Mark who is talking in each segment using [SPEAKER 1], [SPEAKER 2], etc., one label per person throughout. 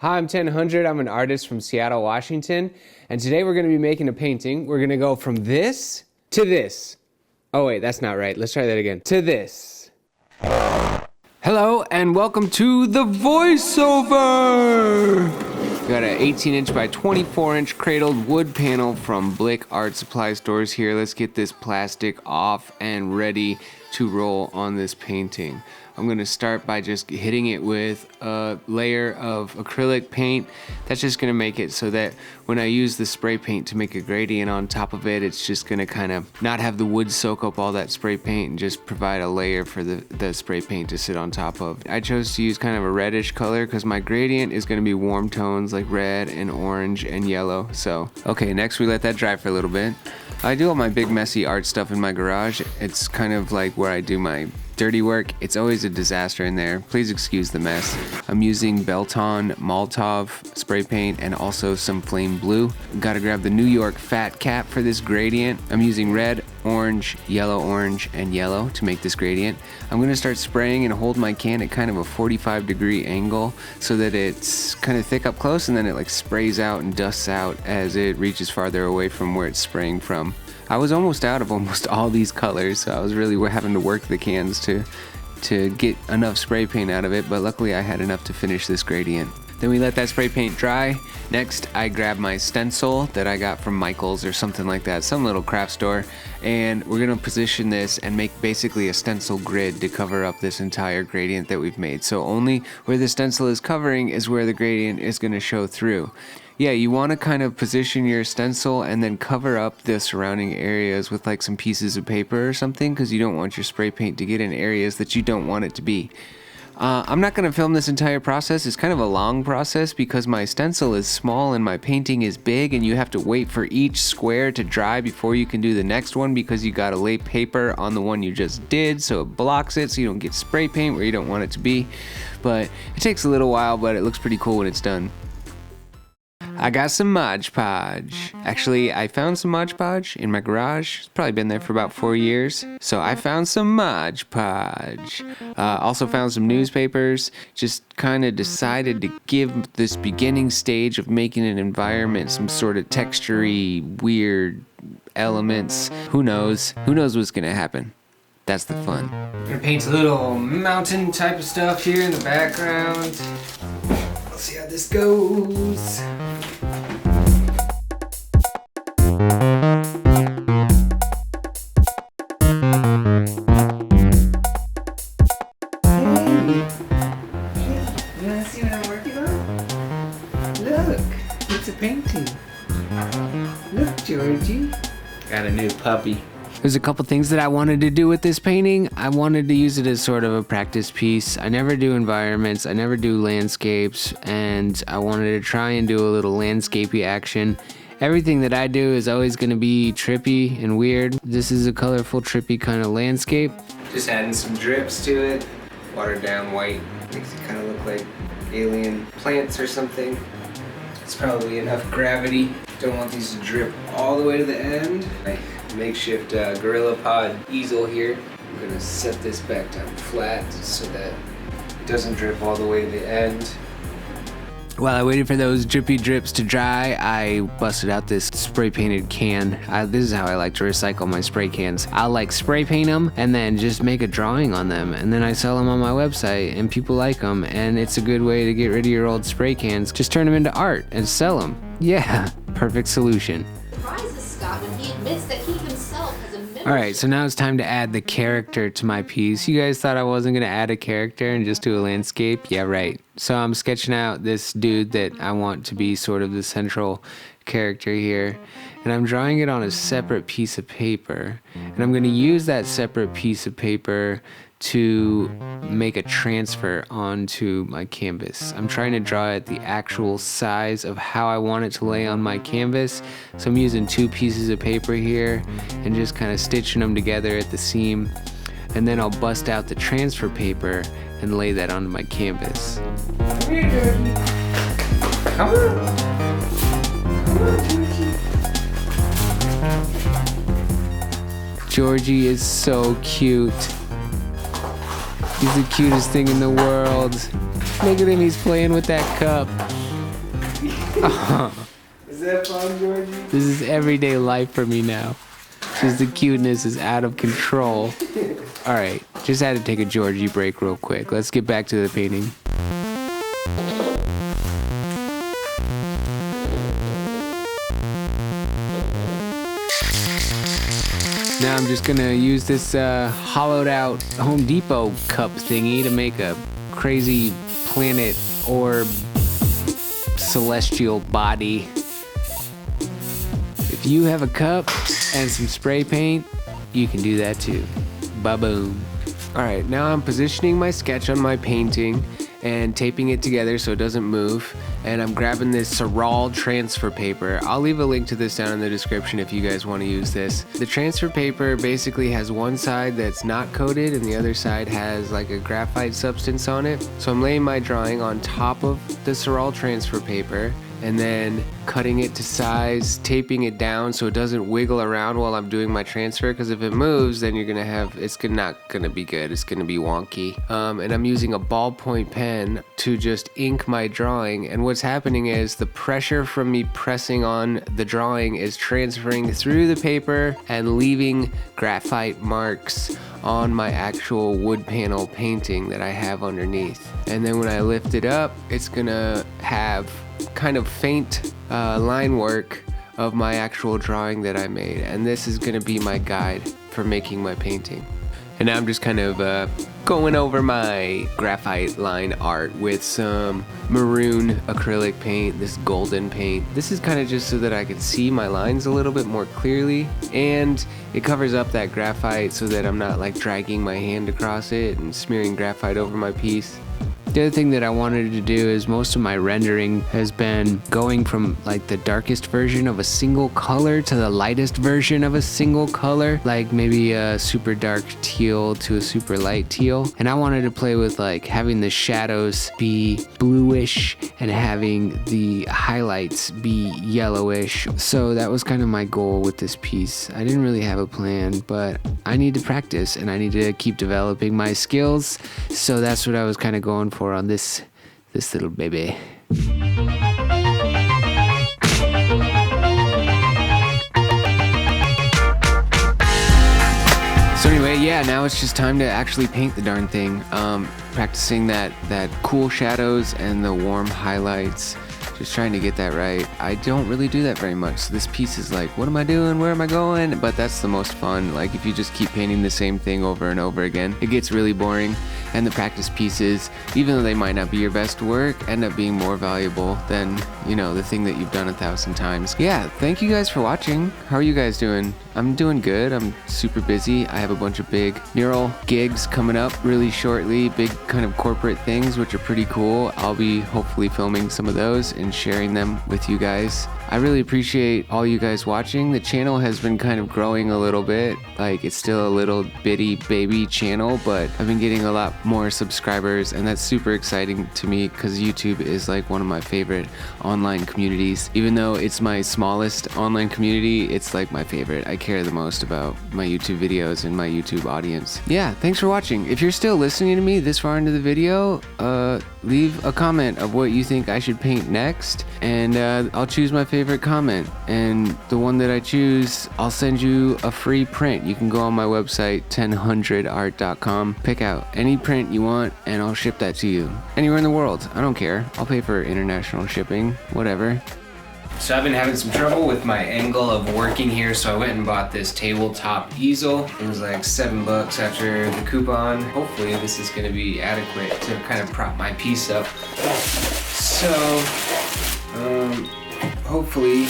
[SPEAKER 1] Hi, I'm 1000. I'm an artist from Seattle, Washington, and today we're going to be making a painting. We're going to go from this to this. Oh wait, that's not right. Let's try that again. To this. Hello, and welcome to the voiceover. We got an 18-inch by 24-inch cradled wood panel from Blick Art Supply Stores here. Let's get this plastic off and ready to roll on this painting. I'm going to start by just hitting it with a layer of acrylic paint. That's just going to make it so that when I use the spray paint to make a gradient on top of it, it's just going to kind of not have the wood soak up all that spray paint and just provide a layer for the spray paint to sit on top of. I chose to use kind of a reddish color because my gradient is going to be warm tones like red and orange and yellow. So, okay, next we let that dry for a little bit. I do all my big messy art stuff in my garage. It's kind of like where I do my dirty work. It's always a disaster in there. Please excuse the mess. I'm using Belton Molotov spray paint and also some flame blue. Gotta grab the New York Fat Cap for this gradient. I'm using red, orange, orange, and yellow to make this gradient. I'm gonna start spraying and hold my can at kind of a 45-degree angle so that it's kind of thick up close, and then it like sprays out and dusts out as it reaches farther away from where it's spraying from. I was almost out of almost all these colors, so I was really having to work the cans to get enough spray paint out of it, but luckily I had enough to finish this gradient. Then we let that spray paint dry. Next, I grab my stencil that I got from Michael's or something like that, some little craft store, and we're gonna position this and make basically a stencil grid to cover up this entire gradient that we've made. So only where the stencil is covering is where the gradient is gonna show through. Yeah, you want to kind of position your stencil and then cover up the surrounding areas with like some pieces of paper or something, because you don't want your spray paint to get in areas that you don't want it to be. I'm not going to film this entire process. It's kind of a long process because my stencil is small and my painting is big, and you have to wait for each square to dry before you can do the next one, because you got to lay paper on the one you just did so it blocks it so you don't get spray paint where you don't want it to be. But it takes a little while, but it looks pretty cool when it's done. I got some Mod Podge. Actually, I found some Mod Podge in my garage. It's probably been there for about 4 years. So I found some Mod Podge. Also found some newspapers. Just kind of decided to give this beginning stage of making an environment some sort of textury, weird elements. Who knows? Who knows what's gonna happen? That's the fun. I'm gonna paint a little mountain type of stuff here in the background. Let's see how this goes. You wanna see what I'm working on? Look, it's a painting. Look, Georgie. Got a new puppy. There's a couple things that I wanted to do with this painting. I wanted to use it as sort of a practice piece. I never do environments, I never do landscapes, and I wanted to try and do a little landscapey action. Everything that I do is always gonna be trippy and weird. This is a colorful, trippy kind of landscape. Just adding some drips to it. Watered down white. Makes it kind of look like alien plants or something. It's probably enough gravity. Don't want these to drip all the way to the end. Makeshift Gorilla Pod easel here. I'm gonna set this back down flat so that it doesn't drip all the way to the end. While I waited for those drippy drips to dry, I busted out this spray painted can. This is how I like to recycle my spray cans. I'll like spray paint them and then just make a drawing on them, and then I sell them on my website and people like them, and it's a good way to get rid of your old spray cans. Just turn them into art and sell them. Yeah, perfect solution.
[SPEAKER 2] When he admits that he himself has a membership.
[SPEAKER 1] Alright, so now it's time to add the character to my piece. You guys thought I wasn't going to add a character and just do a landscape? Yeah, right. So I'm sketching out this dude that I want to be sort of the central character here. And I'm drawing it on a separate piece of paper. And I'm going to use that separate piece of paper to make a transfer onto my canvas. I'm trying to draw it the actual size of how I want it to lay on my canvas. So I'm using 2 pieces of paper here and just kind of stitching them together at the seam. And then I'll bust out the transfer paper and lay that onto my canvas. Come here, Georgie. Come on. Come on, Georgie. Georgie is so cute. He's the cutest thing in the world. Look at him, he's playing with that cup. Is that fun, Georgie?
[SPEAKER 3] This is everyday life for me now. Just the cuteness is out of control. All right, just had to take a Georgie break real quick. Let's get back to the painting. Now I'm just gonna use this hollowed out Home Depot cup thingy to make a crazy planet orb celestial body. If you have a cup and some spray paint, you can do that too. Ba-boom. All right, now I'm positioning my sketch on my painting and taping it together so it doesn't move. And I'm grabbing this sorrel transfer paper. I'll leave a link to this down in the description if you guys want to use this. The transfer paper basically has one side that's not coated and the other side has like a graphite substance on it. So I'm laying my drawing on top of the sorrel transfer paper and then cutting it to size, taping it down so it doesn't wiggle around while I'm doing my transfer, because if it moves, then you're gonna have, it's not gonna be good, it's gonna be wonky. And I'm using a ballpoint pen to just ink my drawing, and what's happening is the pressure from me pressing on the drawing is transferring through the paper and leaving graphite marks on my actual wood panel painting that I have underneath. And then when I lift it up, it's gonna have kind of faint line work of my actual drawing that I made, and this is gonna be my guide for making my painting. And now I'm just kind of going over my graphite line art with some maroon acrylic paint, this golden paint. This is kind of just so that I can see my lines a little bit more clearly, and it covers up that graphite so that I'm not like dragging my hand across it and smearing graphite over my piece. The other thing that I wanted to do is most of my rendering has been going from like the darkest version of a single color to the lightest version of a single color, like maybe a super dark teal to a super light teal. And I wanted to play with like having the shadows be bluish and having the highlights be yellowish. So that was kind of my goal with this piece. I didn't really have a plan, but I need to practice and I need to keep developing my skills. So that's what I was kind of going for on this little baby. So anyway, yeah, now it's just time to actually paint the darn thing. Practicing that cool shadows and the warm highlights. Just trying to get that right. I don't really do that very much. So this piece is like, what am I doing? Where am I going? But that's the most fun. Like if you just keep painting the same thing over and over again, it gets really boring. And the practice pieces, even though they might not be your best work, end up being more valuable than, you know, the thing that you've done 1,000 times. Yeah, thank you guys for watching. How are you guys doing? I'm doing good. I'm super busy. I have a bunch of big mural gigs coming up really shortly, big kind of corporate things, which are pretty cool. I'll be hopefully filming some of those and sharing them with you guys. I really appreciate all you guys watching. The channel has been kind of growing a little bit. Like it's still a little bitty baby channel, but I've been getting a lot more subscribers, and that's super exciting to me because YouTube is like one of my favorite online communities. Even though it's my smallest online community, it's like my favorite. I care the most about my YouTube videos and my YouTube audience. Yeah, thanks for watching. If you're still listening to me this far into the video, leave a comment of what you think I should paint next, and I'll choose my favorite comment, and the one that I choose, I'll send you a free print. You can go on my website 1000art.com, pick out any print you want, and I'll ship that to you anywhere in the world. I don't care. I'll pay for international shipping, whatever. So I've been having some trouble with my angle of working here, so I went and bought this tabletop easel. It was like $7 after the coupon. Hopefully this is going to be adequate to kind of prop my piece up. So, hopefully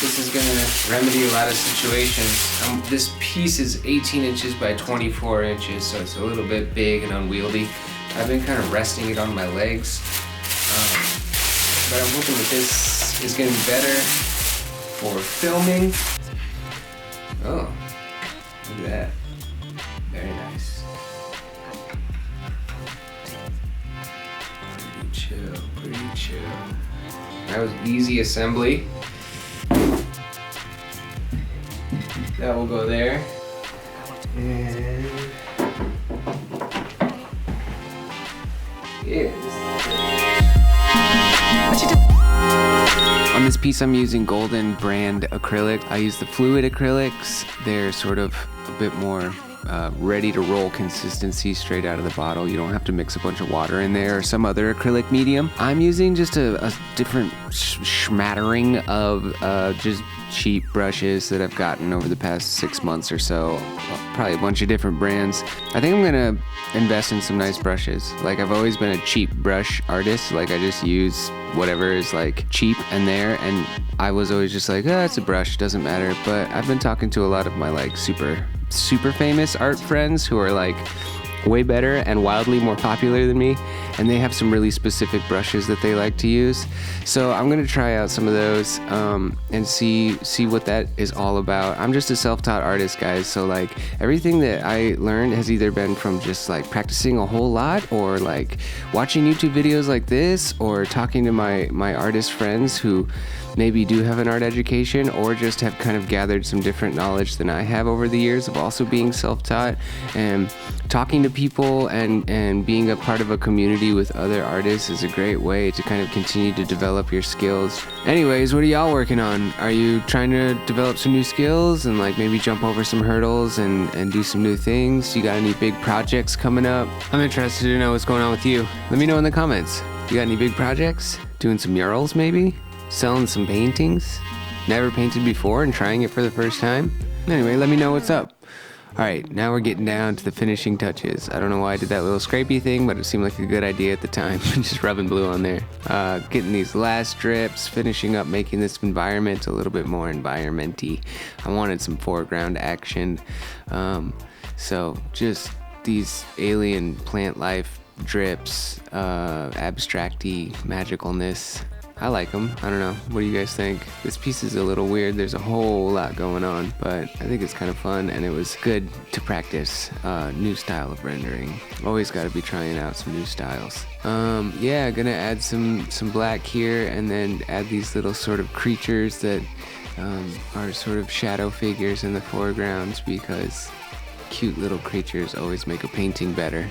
[SPEAKER 3] this is going to remedy a lot of situations. This piece is 18 inches by 24 inches, so it's a little bit big and unwieldy. I've been kind of resting it on my legs. But I'm hoping that this is going to be better for filming. Oh, look at that. Very nice. Pretty chill, pretty chill. That was easy assembly. That will go there. And yes.
[SPEAKER 4] What you
[SPEAKER 3] On this piece, I'm using Golden brand acrylic. I use the fluid acrylics. They're sort of a bit more ready to roll consistency straight out of the bottle. You don't have to mix a bunch of water in there or some other acrylic medium. I'm using just a different smattering of just cheap brushes that I've gotten over the past 6 months or so. Probably a bunch of different brands. I think I'm gonna invest in some nice brushes. Like, I've always been a cheap brush artist. Like, I just use whatever is like cheap and there, and I was always just like, oh, it's a brush, doesn't matter. But I've been talking to a lot of my like super famous art friends who are like way better and wildly more popular than me, and they have some really specific brushes that they like to use. So I'm gonna try out some of those and see what that is all about. I'm just a self-taught artist, guys, so like everything that I learned has either been from just like practicing a whole lot, or like watching YouTube videos like this, or talking to my artist friends who maybe do have an art education, or just have kind of gathered some different knowledge than I have over the years of also being self-taught. And talking to people and being a part of a community with other artists is a great way to kind of continue to develop your skills. Anyways, what are y'all working on? Are you trying to develop some new skills and like maybe jump over some hurdles and do some new things? You got any big projects coming up? I'm interested to know what's going on with you. Let me know in the comments. You got any big projects? Doing some murals maybe? Selling some paintings? Never painted before and trying it for the first time? Anyway, let me know what's up. Alright, now we're getting down to the finishing touches. I don't know why I did that little scrapey thing, but it seemed like a good idea at the time. Just rubbing blue on there. Getting these last drips, finishing up, making this environment a little bit more environment-y. I wanted some foreground action. So just these alien plant life drips, abstract-y magicalness. I like them. I don't know. What do you guys think? This piece is a little weird. There's a whole lot going on, but I think it's kind of fun, and it was good to practice new style of rendering. Always got to be trying out some new styles. Yeah, gonna add some black here, and then add these little sort of creatures that are sort of shadow figures in the foregrounds, because cute little creatures always make a painting better.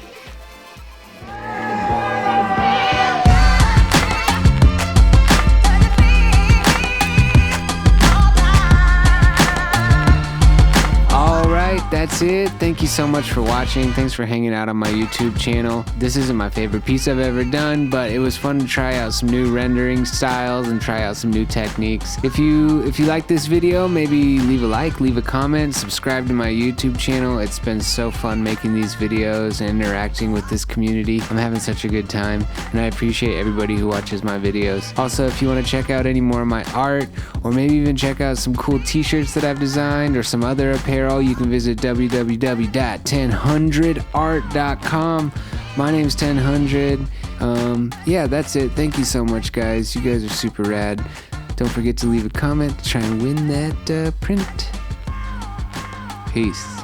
[SPEAKER 3] That's it. Thank you so much for watching. Thanks for hanging out on my YouTube channel. This isn't my favorite piece I've ever done, but it was fun to try out some new rendering styles and try out some new techniques. If you like this video, maybe leave a like, leave a comment, subscribe to my YouTube channel. It's been so fun making these videos and interacting with this community. I'm having such a good time, and I appreciate everybody who watches my videos. Also, if you want to check out any more of my art, or maybe even check out some cool t-shirts that I've designed or some other apparel, you can visit www.1000art.com. My name's 1000. Yeah, that's it. Thank you so much, guys. You guys are super rad. Don't forget to leave a comment to try and win that print. Peace.